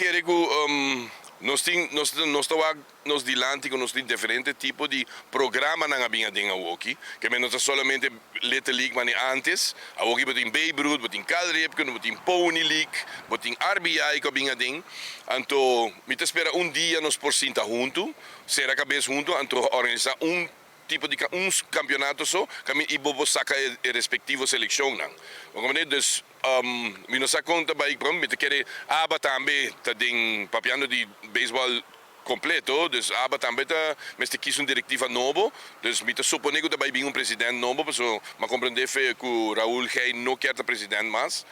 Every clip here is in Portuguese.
querer que nós tawag dilante com nós diferente tipo de programa na abinha dinga woki, que menos solamente Little League mani antes, a woki botin Babe Ruth, botin Calrep, botin Pony League, botin RBI ko abinha ding. Anto, mita espera dia nos por cinta junto, será cabeça junto, anto organizar tipo de campeonato só, kami ibobo saca respectivo seleção nang. Dus mino sa conta ba ikrom, mita kere aba tambe ta ding papiano di baseball completo, dus aba também tá, mas te quis diretiva novo, dus mita suponego da vai vir presidente novo, so ma compreender fe que Raul Gei não quer ta presidente mais.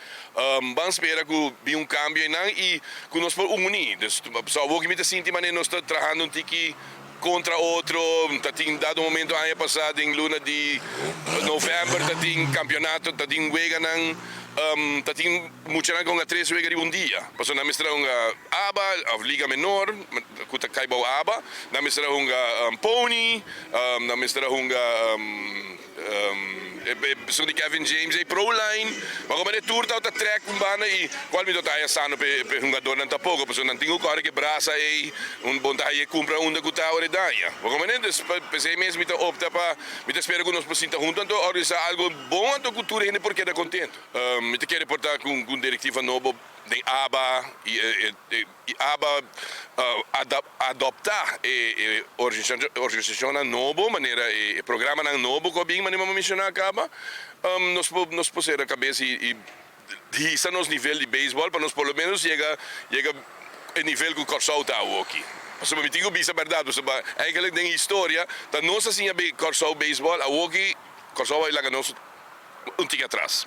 Vamos esperar que vir cambio e que nós por unir, dus só vou que mita sinti mané nós tá trabalhando tiki contra outro, tating dado momento ano passado em luna de novembro, tating campeonato, tating wega ng tating mucha na kung 3 wega de dia. Paso na mistra nga aba, of liga menor, kuta kaibaw aba, na mistra pony, na mistra so di Kevin James ay pro line, mas como tour tá outra track bana e qual me dota sano pe jogador não tá pouco, porque não tenho cara que braça aí bom tá aí compra da guta ore daia. Mas como pensei mesmo me opta para me espero que nós possamos junto então organizar algo bom a cultura ainda porque é contente. Me te quero reportar com diretiva novo de ABA e ABA adoptar organização novo maneira programa novo que bem maneira mencionar acaba nós puser a cabeça e isso nos nível de beisebol para nós pelo menos chega a nível que o Corsau está aqui. Mas me digo bisa verdade, eigenlijk tem história da nossa assim a Corsau beisebol a aqui Corsau vai lá nós tique atrás.